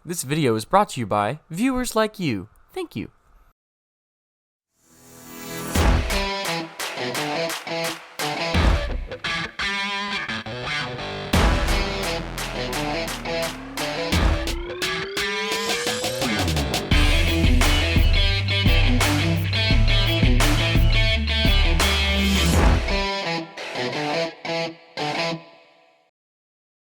This video is brought to you by viewers like you. Thank you.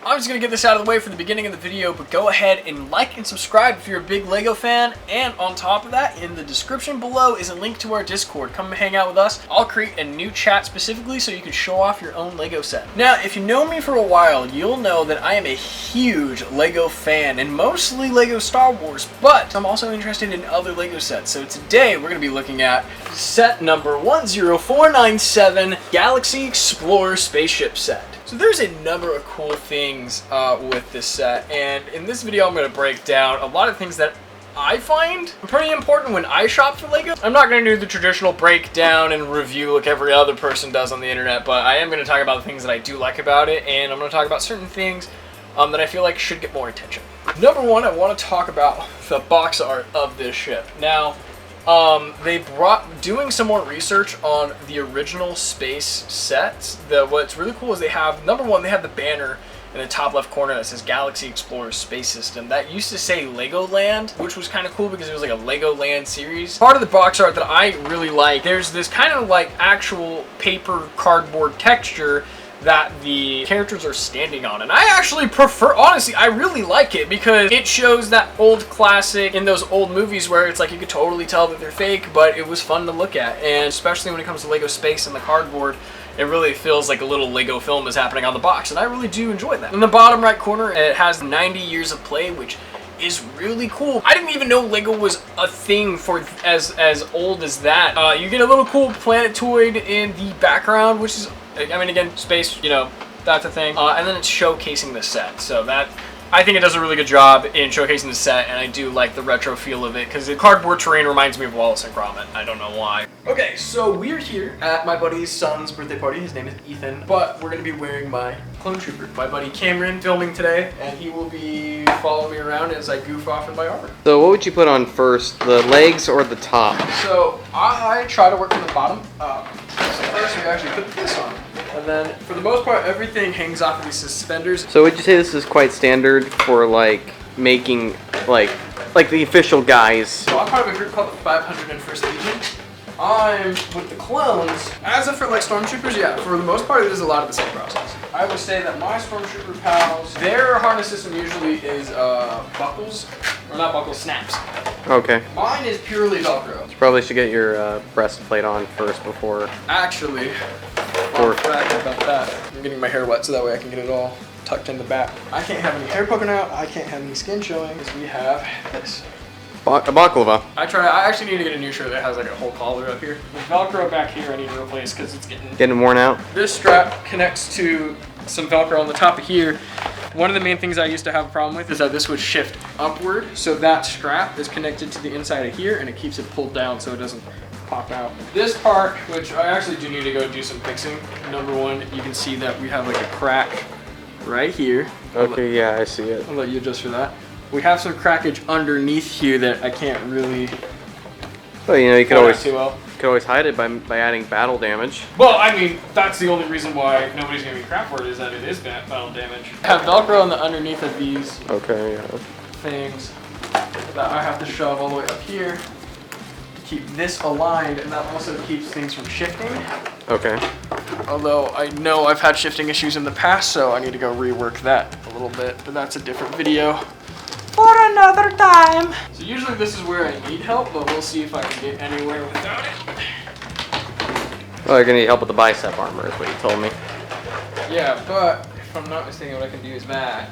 I'm just going to get this out of the way for the beginning of the video, but go ahead and like and subscribe if you're a big LEGO fan, and on top of that, in the description below is a link to our Discord. Come hang out with us. I'll create a new chat specifically so you can show off your own LEGO set. Now, if you know me for a while, you'll know that I am a huge LEGO fan, and mostly LEGO Star Wars, but I'm also interested in other LEGO sets. So today, we're going to be looking at set number 10497, Galaxy Explorer Spaceship Set. So there's a number of cool things with this set, and in this video I'm going to break down a lot of things that I find pretty important when I shop for LEGO. I'm not going to do the traditional breakdown and review like every other person does on the internet, but I am going to talk about the things that I do like about it, and I'm going to talk about certain things that I feel like should get more attention. Number one, I want to talk about the box art of this ship. Now, doing some more research on the original space sets. What's really cool is they have, number one, they have the banner in the top left corner that says Galaxy Explorer Space System. That used to say Legoland, which was kind of cool because it was like a Legoland series. Part of the box art that I really like, there's this kind of like actual paper cardboard texture that the characters are standing on, and I actually prefer, honestly, I really like it because it shows that old classic in those old movies where it's like you could totally tell that they're fake, but it was fun to look at. And especially when it comes to LEGO space and the cardboard, it really feels like a little LEGO film is happening on the box, and I really do enjoy that. In the bottom right corner, it has 90 years of play, which is really cool. I didn't even know LEGO was a thing for as old as that. You get a little cool planetoid in the background, which is, I mean, again, space, you know, that's a thing. And then it's showcasing the set. So that, I think it does a really good job in showcasing the set, and I do like the retro feel of it because the cardboard terrain reminds me of Wallace and Gromit. I don't know why. Okay, so we're here at my buddy's son's birthday party. His name is Ethan, but we're gonna be wearing my clone trooper. My buddy Cameron filming today, and he will be following me around as I goof off in my armor. So what would you put on first, the legs or the top? So I try to work from the bottom. So first we actually put this on. And then, for the most part, everything hangs off of these suspenders. So would you say this is quite standard for, like, making, like the official guys? So I'm part of a group called the 501st Legion. I'm with the clones. As of for, like, Stormtroopers, yeah, for the most part, it is a lot of the same process. I would say that my Stormtrooper pals, their harness system usually is buckles, or not buckles, snaps. Okay. Mine is purely Velcro. You probably should get your breastplate on first before... Actually, fun fact about that, I'm getting my hair wet so that way I can get it all tucked in the back. I can't have any hair poking out, I can't have any skin showing, because we have this. A baklava. I actually need to get a new shirt that has like a whole collar up here. The Velcro back here I need to replace because it's getting worn out. This strap connects to some Velcro on the top of here. One of the main things I used to have a problem with is that this would shift upward, so that strap is connected to the inside of here and it keeps it pulled down so it doesn't pop out. This part, which I actually do need to go do some fixing. Number one, you can see that we have like a crack right here. Okay, yeah, I see it. I'll let you adjust for that. We have some crackage underneath here that I can't really... Well, you know, you could always hide it by adding battle damage. Well, I mean, that's the only reason why nobody's giving me crap for it, is that it is battle damage. I have Velcro on the underneath of these things that I have to shove all the way up here to keep this aligned, and that also keeps things from shifting. Okay. Although I know I've had shifting issues in the past, so I need to go rework that a little bit, but that's a different video for another time. So usually this is where I need help, but we'll see if I can get anywhere without it. Well, you're gonna need help with the bicep armor, is what you told me. Yeah, but if I'm not mistaken, what I can do is that,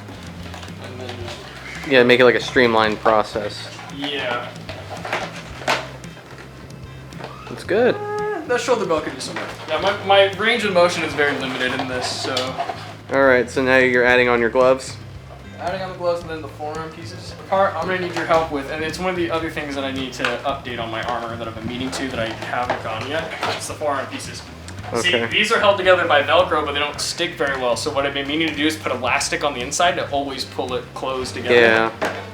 and then just... Yeah, make it like a streamlined process. Yeah. That's good. That shoulder belt could do some work. Yeah, my range of motion is very limited in this, so... Alright, so now you're adding on your gloves? Adding on the gloves and then the forearm pieces. The part I'm going to need your help with, and it's one of the other things that I need to update on my armor that I've been meaning to that I haven't gone yet. It's the forearm pieces. Okay. See, these are held together by Velcro, but they don't stick very well. So what I've been meaning to do is put elastic on the inside to always pull it closed together. Yeah.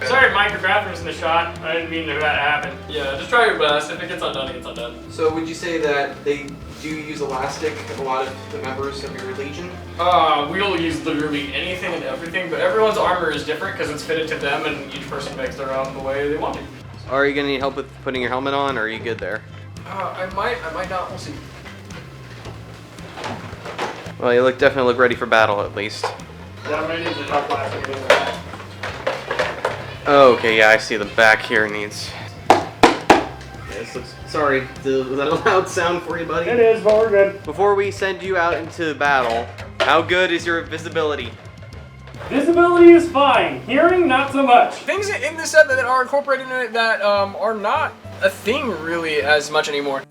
Sorry, Mike, your bathroom's in the shot. I didn't mean for that to happen. Yeah, just try your best. If it gets undone, it gets undone. So would you say that they do use elastic, a lot of the members of your legion? We'll use literally anything and everything, but everyone's armor is different because it's fitted to them and each person makes their own the way they want to. Are you gonna need help with putting your helmet on, or are you good there? I might not, we'll see. Well, you definitely look ready for battle, at least. Yeah, I'm gonna need the top plastic in there. Oh, okay, yeah, I see the back here needs... This looks... Sorry, was that a loud sound for you, buddy? It is, but we're good. Before we send you out into battle, how good is your visibility? Visibility is fine. Hearing, not so much. Things in this set that are incorporated in it that are not a thing really as much anymore.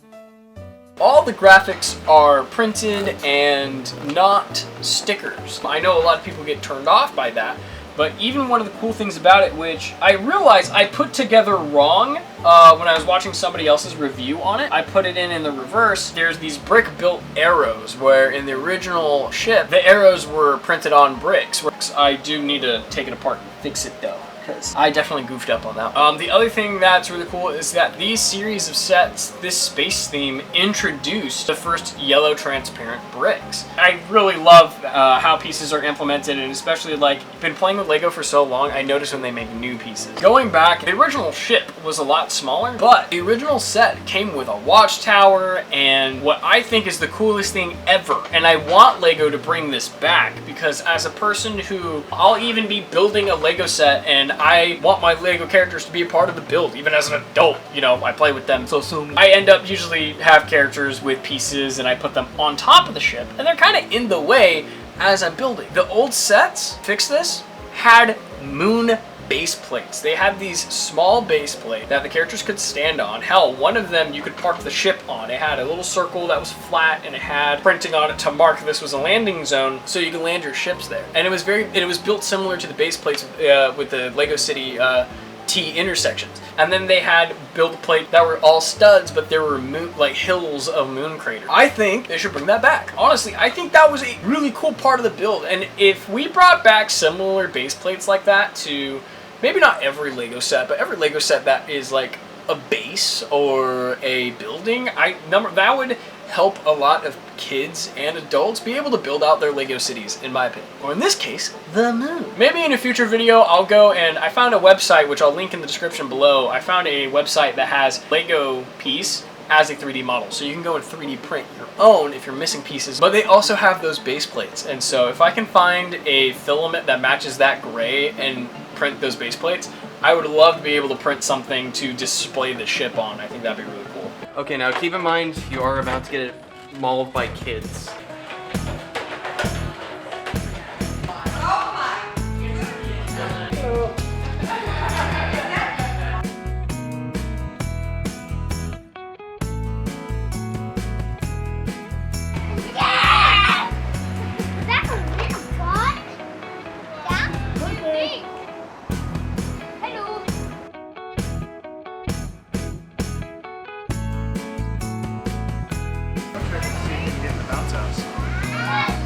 All the graphics are printed and not stickers. I know a lot of people get turned off by that, but even one of the cool things about it, which I realized I put together wrong when I was watching somebody else's review on it, I put it in the reverse. There's these brick-built arrows, where in the original ship, the arrows were printed on bricks. I do need to take it apart and fix it though, because I definitely goofed up on that. The other thing that's really cool is that these series of sets, this space theme, introduced the first yellow transparent bricks. I really love how pieces are implemented, and especially like, been playing with Lego for so long, I notice when they make new pieces. Going back, the original ship was a lot smaller, but the original set came with a watchtower and what I think is the coolest thing ever. And I want Lego to bring this back, because as a person who, I'll even be building a Lego set and I want my Lego characters to be a part of the build, even as an adult, you know, I play with them so soon. I end up usually have characters with pieces and I put them on top of the ship, and they're kind of in the way as I'm building. The old sets, fix this, had moon base plates. They had these small base plates that the characters could stand on. Hell, one of them you could park the ship on. It had a little circle that was flat and it had printing on it to mark this was a landing zone so you could land your ships there. And it was built similar to the base plates with the Lego City T intersections. And then they had build a plate that were all studs, but there were like hills of moon craters. I think they should bring that back. Honestly, I think that was a really cool part of the build. And if we brought back similar base plates like that to maybe not every Lego set, but every Lego set that is like a base or a building, that would help a lot of kids and adults be able to build out their Lego cities, in my opinion. Or in this case, the moon. Maybe in a future video, I'll go and I found a website, which I'll link in the description below. I found a website that has Lego piece as a 3D model. So you can go and 3D print your own if you're missing pieces, but they also have those base plates. And so if I can find a filament that matches that gray and print those base plates, I would love to be able to print something to display the ship on. I think that'd be really cool. Okay, now keep in mind, you are about to get it mauled by kids.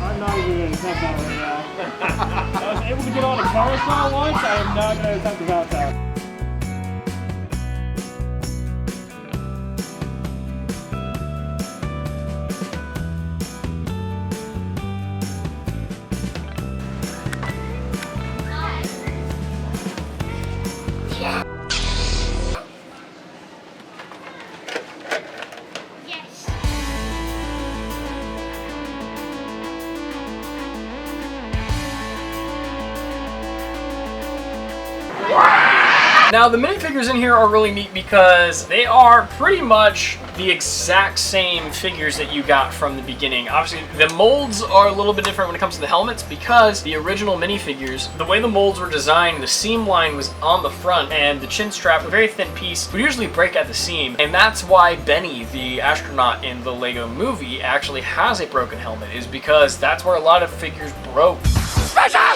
I'm not even going to attempt that right now. I was able to get on a carousel once, I am not going to attempt the bounce house. Now the minifigures in here are really neat because they are pretty much the exact same figures that you got from the beginning. Obviously the molds are a little bit different when it comes to the helmets because the original minifigures, the way the molds were designed, the seam line was on the front and the chin strap, a very thin piece, would usually break at the seam. And that's why Benny, the astronaut in the Lego movie, actually has a broken helmet, is because that's where a lot of figures broke.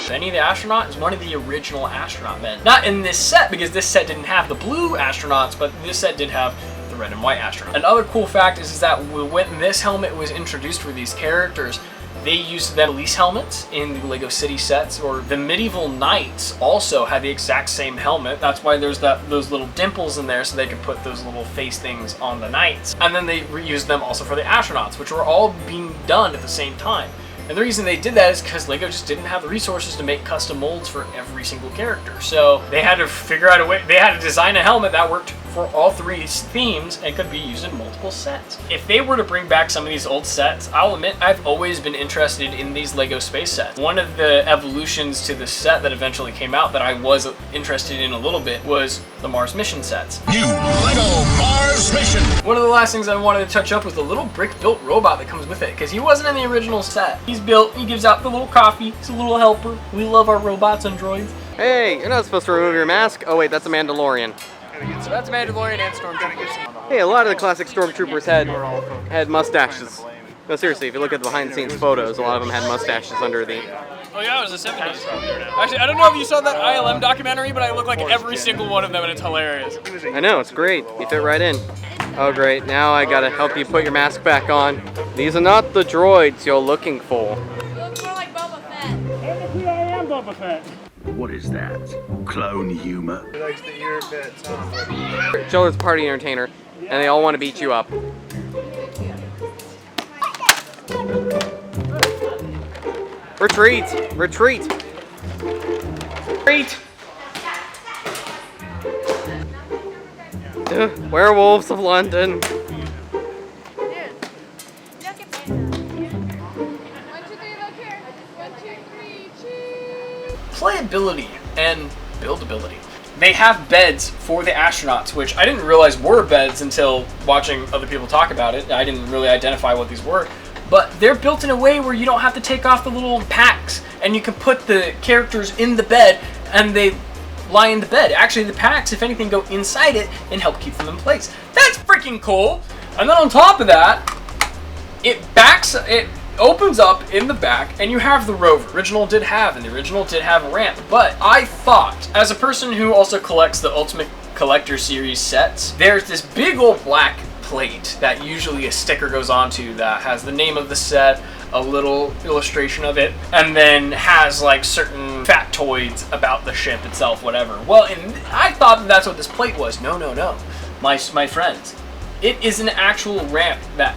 Benny the astronaut is one of the original astronaut men. Not in this set, because this set didn't have the blue astronauts, but this set did have the red and white astronaut. Another cool fact is that when this helmet was introduced for these characters, They used them police helmets in the Lego City sets, or the medieval knights also had the exact same helmet. That's why there's those little dimples in there so they could put those little face things on the knights. And then they reused them also for the astronauts, which were all being done at the same time. And the reason they did that is because LEGO just didn't have the resources to make custom molds for every single character. So they had to figure out a way, they had to design a helmet that worked for all three themes and could be used in multiple sets. If they were to bring back some of these old sets, I'll admit I've always been interested in these LEGO space sets. One of the evolutions to the set that eventually came out that I was interested in a little bit was the Mars mission sets. New LEGO Mars Mission! One of the last things I wanted to touch up was the little brick-built robot that comes with it, because he wasn't in the original set. He's built, he gives out the little coffee, he's a little helper. We love our robots and droids. Hey, you're not supposed to remove your mask. Oh wait, that's a Mandalorian. So that's Mandalorian and Stormtroopers. Hey, a lot of the classic Stormtroopers had mustaches. No, seriously, if you look at the behind-the-scenes photos, a lot of them had mustaches under the... Oh yeah, it was the 70s. Actually, I don't know if you saw that ILM documentary, but I look like every single one of them and it's hilarious. I know, it's great. You fit right in. Oh great, now I gotta help you put your mask back on. These are not the droids you're looking for. Looks more like Boba Fett. Technically, I am Boba Fett. What is that? Clone humor? He likes the ear bits, huh? Children's party entertainer, and they all want to beat you up. Retreat! Retreat! Retreat! Werewolves of London. Dude, look at me. 1, 2, 3, look here. 1, 2, 3, cheese. Playability and buildability. They have beds for the astronauts, which I didn't realize were beds until watching other people talk about it. I didn't really identify what these were. But they're built in a way where you don't have to take off the little packs, and you can put the characters in the bed and they lie in the bed. Actually, the packs, if anything, go inside it and help keep them in place. That's freaking cool! And then on top of that, it opens up in the back and you have the rover. The original did have a ramp. But I thought, as a person who also collects the Ultimate Collector Series sets, there's this big old black plate that usually a sticker goes onto that has the name of the set, a little illustration of it, and then has like certain factoids about the ship itself, whatever. Well, I thought that's what this plate was. No. My friends, it is an actual ramp that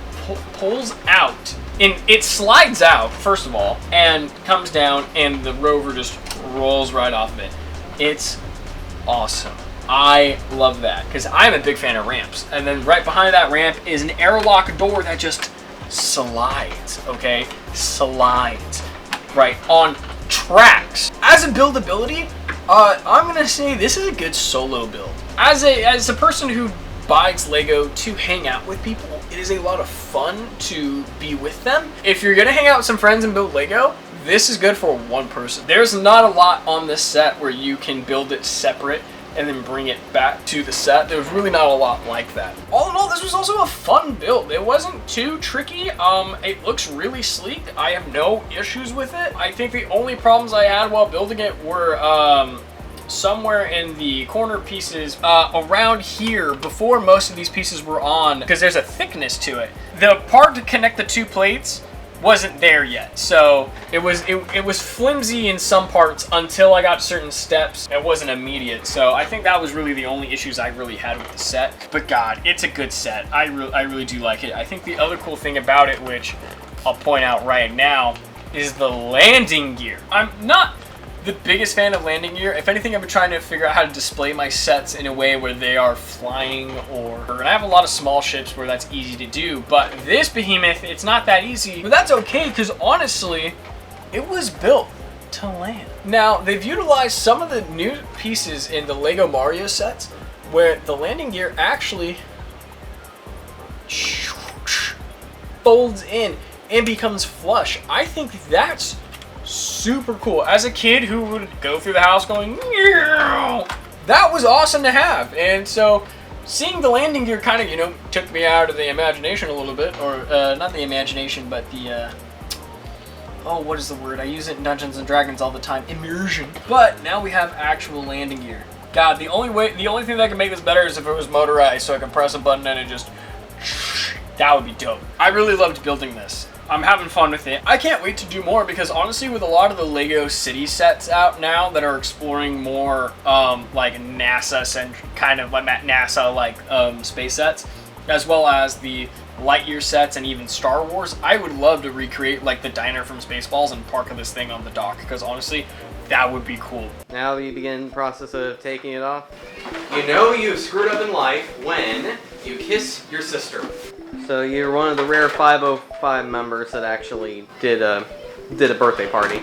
pulls out, and it slides out, first of all, and comes down, and the rover just rolls right off of it. It's awesome. I love that, because I'm a big fan of ramps. And then right behind that ramp is an airlock door that just slides, okay? Slides. Right, on tracks. As a buildability, I'm gonna say this is a good solo build. As a person who buys Lego to hang out with people, it is a lot of fun to be with them. If you're gonna hang out with some friends and build Lego, this is good for one person. There's not a lot on this set where you can build it separate and then bring it back to the set. There's really not a lot like that. All in all, this was also a fun build. It wasn't too tricky. It looks really sleek. I have no issues with it. I think the only problems I had while building it were somewhere in the corner pieces around here before most of these pieces were on, because there's a thickness to it. The part to connect the two plates wasn't there yet, so it was flimsy in some parts until I got certain steps. It wasn't immediate, so I think that was really the only issues I really had with the set. But God, it's a good set. I really do like it. I think the other cool thing about it, which I'll point out right now, is the landing gear. I'm not the biggest fan of landing gear. If anything, I've been trying to figure out how to display my sets in a way where they are flying, and I have a lot of small ships where that's easy to do, but this behemoth, it's not that easy. But that's okay, because honestly, it was built to land. Now, they've utilized some of the new pieces in the Lego Mario sets where the landing gear actually folds in and becomes flush. I think that's super cool. As a kid who would go through the house going, that was awesome to have. And so seeing the landing gear kind of, took me out of the imagination a little bit, or not the imagination, but the, what is the word? I use it in Dungeons and Dragons all the time, immersion. But now we have actual landing gear. God, the only thing that can make this better is if it was motorized, so I can press a button and it just, that would be dope. I really loved building this. I'm having fun with it. I can't wait to do more because honestly, with a lot of the Lego City sets out now that are exploring more like NASA kind of like NASA like space sets, as well as the Lightyear sets and even Star Wars, I would love to recreate like the diner from Spaceballs and park this thing on the dock because honestly, that would be cool. Now you begin the process of taking it off. You know you've screwed up in life when you kiss your sister. So you're one of the rare 505 members that actually did a birthday party.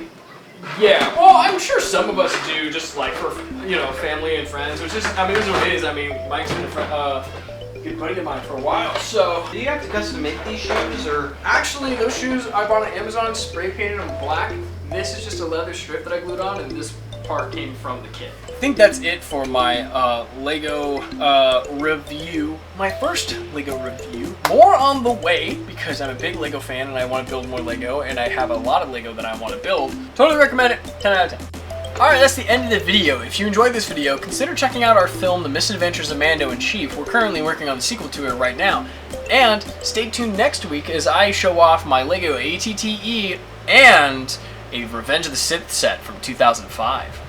Yeah, well, I'm sure some of us do, just like for family and friends, which is, I mean, it is what it is. I mean, Mike's been a good buddy of mine for a while, so. Do you have to custom make these shoes, or? Actually, those shoes I bought on Amazon, spray painted them black. This is just a leather strip that I glued on, and this part came from the kit. I think that's it for my Lego review. My first Lego review. More on the way, because I'm a big Lego fan and I want to build more Lego, and I have a lot of Lego that I want to build. Totally recommend it. 10 out of 10. Alright, that's the end of the video. If you enjoyed this video, consider checking out our film, The Misadventures of Mando and Chief. We're currently working on the sequel to it right now. And stay tuned next week as I show off my Lego ATTE and a Revenge of the Sith set from 2005.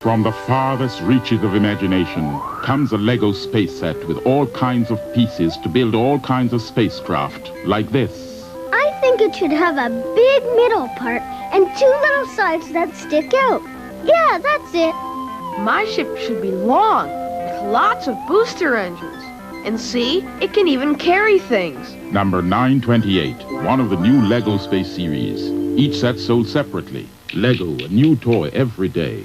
From the farthest reaches of imagination comes a Lego space set with all kinds of pieces to build all kinds of spacecraft, like this. I think it should have a big middle part and 2 little sides that stick out. Yeah, that's it. My ship should be long, with lots of booster engines. And see, it can even carry things. Number 928, one of the new Lego Space series. Each set sold separately. Lego, a new toy every day.